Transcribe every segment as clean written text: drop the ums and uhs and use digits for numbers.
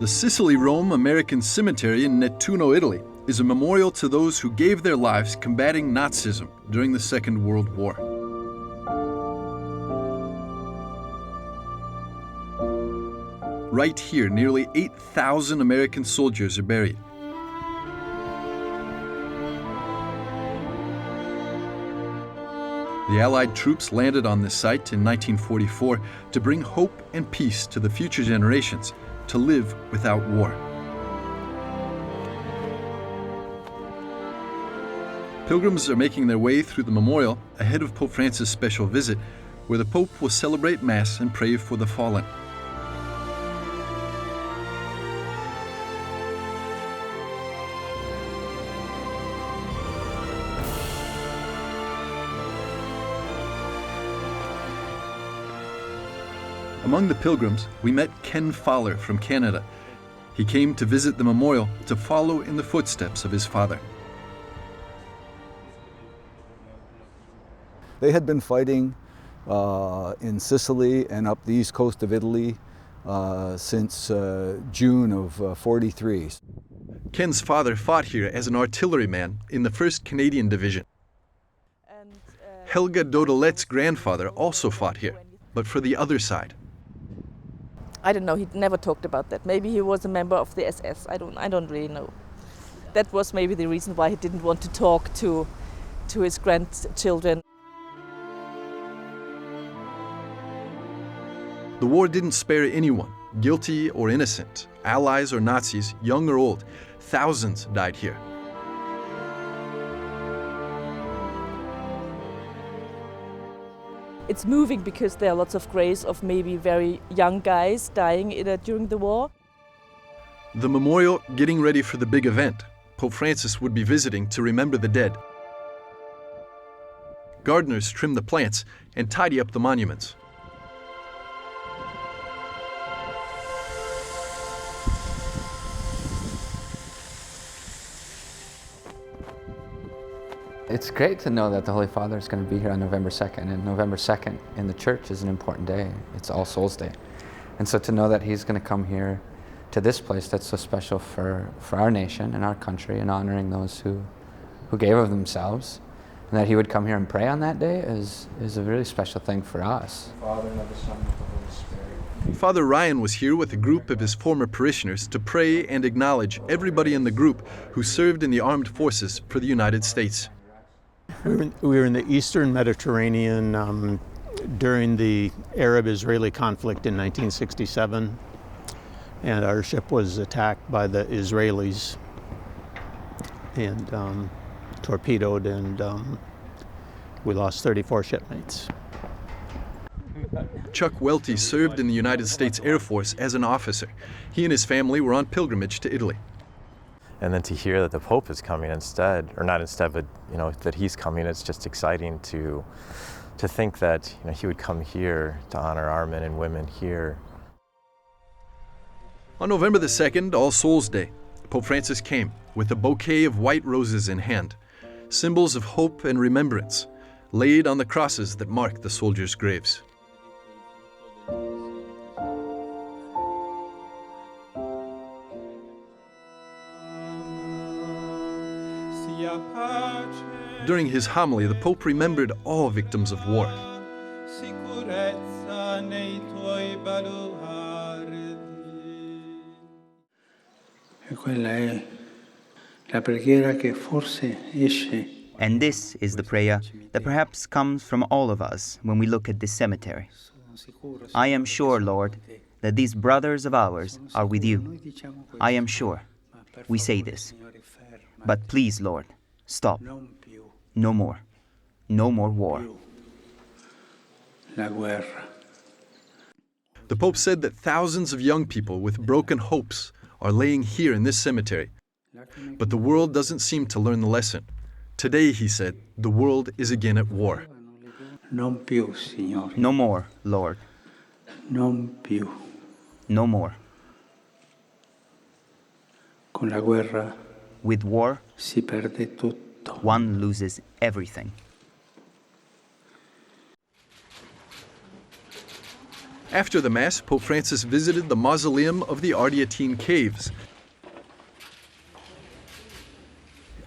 The Sicily-Rome American Cemetery in Nettuno, Italy, is a memorial to those who gave their lives combating Nazism during the Second World War. Right here, nearly 8,000 American soldiers are buried. The Allied troops landed on this site in 1944 to bring hope and peace to the future generations, to live without war. Pilgrims are making their way through the memorial ahead of Pope Francis' special visit, where the Pope will celebrate Mass and pray for the fallen. Among the pilgrims, we met Ken FOLLER from Canada. He came to visit the memorial to follow in the footsteps of his father. They had been fighting in Sicily and up the east coast of Italy since June of '43. Ken's father fought here as an artilleryman in the 1st Canadian Division. Helga Dodelet's grandfather also fought here, but for the other side. I don't know, he never talked about that. Maybe he was a member of the SS, I don't really know. That was maybe the reason why he didn't want to talk to his grandchildren. The war didn't spare anyone, guilty or innocent, Allies or Nazis, young or old. Thousands died here. It's moving because there are lots of graves of maybe very young guys dying during the war. The memorial getting ready for the big event. Pope Francis would be visiting to remember the dead. Gardeners trim the plants and tidy up the monuments. It's great to know that the Holy Father is going to be here on November 2nd, and November 2nd in the church is an important day. It's All Souls Day. And so to know that he's going to come here to this place that's so special for our nation and our country, and honoring those who gave of themselves, and that he would come here and pray on that day is a really special thing for us. Father, and of the Son, and of the Holy Spirit. Father Ryan was here with a group of his former parishioners to pray and acknowledge everybody in the group who served in the armed forces for the United States. We were in the Eastern Mediterranean during the Arab-Israeli conflict in 1967, and our ship was attacked by the Israelis and torpedoed, and we lost 34 shipmates. Chuck Welty served in the United States Air Force as an officer. He and his family were on pilgrimage to Italy. And then to hear that the Pope is coming instead, or not instead, but that he's coming, it's just exciting to think that he would come here to honor our men and women here. On November the 2nd, All Souls Day, Pope Francis came with a bouquet of white roses in hand, symbols of hope and remembrance, laid on the crosses that mark the soldiers' graves. During his homily, the Pope remembered all victims of war. And this is the prayer that perhaps comes from all of us when we look at this cemetery. I am sure, Lord, that these brothers of ours are with you. I am sure. We say this. But please, Lord, stop. No more. No more war. The Pope said that thousands of young people with broken hopes are laying here in this cemetery. But the world doesn't seem to learn the lesson. Today, he said, the world is again at war. No more, Lord. No more. With war, one loses everything. After the Mass, Pope Francis visited the mausoleum of the Ardeatine Caves.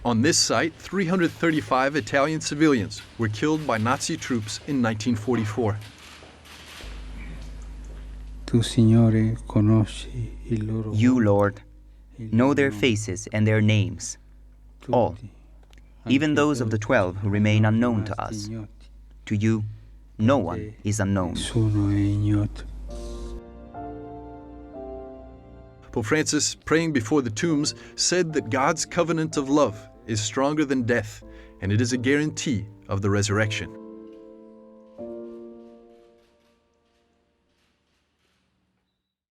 On this site, 335 Italian civilians were killed by Nazi troops in 1944. You, Lord, know their faces and their names, all, even those of the 12 who remain unknown to us. To you, no one is unknown. Pope Francis, praying before the tombs, said that God's covenant of love is stronger than death, and it is a guarantee of the resurrection.